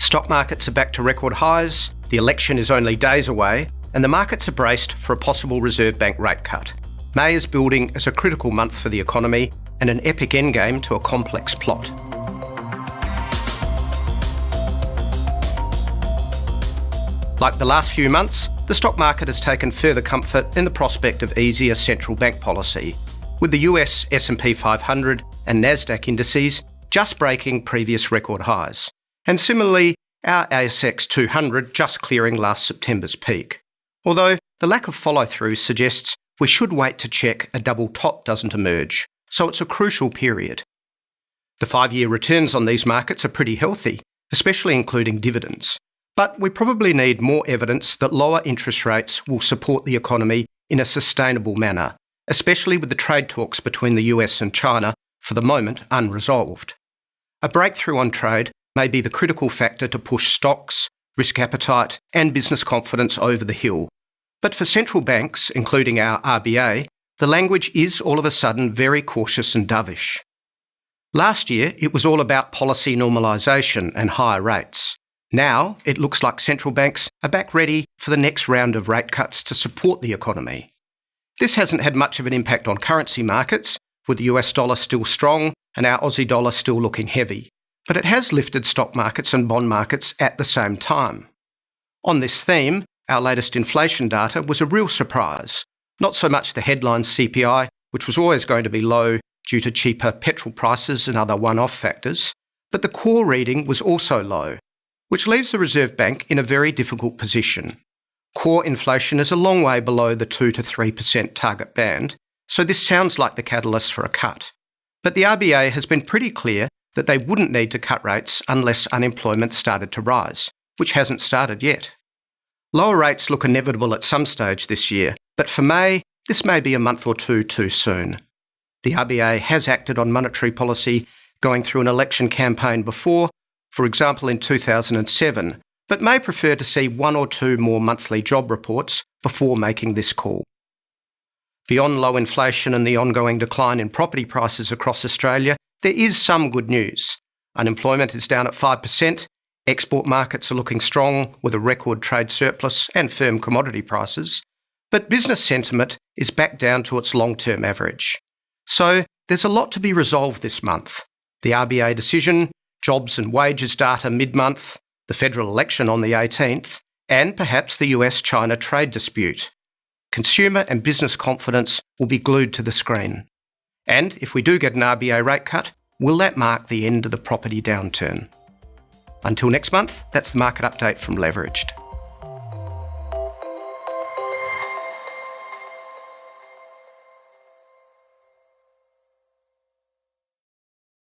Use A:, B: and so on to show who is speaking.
A: Stock markets are back to record highs, the election is only days away, and the markets are braced for a possible Reserve Bank rate cut. May is building as a critical month for the economy and an epic endgame to a complex plot. Like the last few months, the stock market has taken further comfort in the prospect of easier central bank policy, with the US S&P 500 and Nasdaq indices just breaking previous record highs, and similarly our ASX 200 just clearing last September's peak. Although the lack of follow-through suggests we should wait to check a double top doesn't emerge, so it's a crucial period. The 5-year returns on these markets are pretty healthy, especially including dividends. But we probably need more evidence that lower interest rates will support the economy in a sustainable manner, especially with the trade talks between the US and China for the moment unresolved. A breakthrough on trade may be the critical factor to push stocks, risk appetite and business confidence over the hill. But for central banks, including our RBA, the language is all of a sudden very cautious and dovish. Last year, it was all about policy normalisation and higher rates. Now, it looks like central banks are back ready for the next round of rate cuts to support the economy. This hasn't had much of an impact on currency markets, with the US dollar still strong and our Aussie dollar still looking heavy. But it has lifted stock markets and bond markets at the same time. On this theme, our latest inflation data was a real surprise. Not so much the headline CPI, which was always going to be low due to cheaper petrol prices and other one-off factors, but the core reading was also low, which leaves the Reserve Bank in a very difficult position. Core inflation is a long way below the 2 to 3% target band, so this sounds like the catalyst for a cut. But the RBA has been pretty clear that they wouldn't need to cut rates unless unemployment started to rise, which hasn't started yet. Lower rates look inevitable at some stage this year, but for May, this may be a month or two too soon. The RBA has acted on monetary policy going through an election campaign before, for example in 2007, but may prefer to see 1 or 2 more monthly job reports before making this call. Beyond low inflation and the ongoing decline in property prices across Australia, there is some good news. Unemployment is down at 5%, export markets are looking strong with a record trade surplus and firm commodity prices, but business sentiment is back down to its long-term average. So there's a lot to be resolved this month. The RBA decision, jobs and wages data mid-month, the federal election on the 18th, and perhaps the US-China trade dispute. Consumer and business confidence will be glued to the screen. And if we do get an RBA rate cut, will that mark the end of the property downturn? Until next month, that's the market update from Leveraged.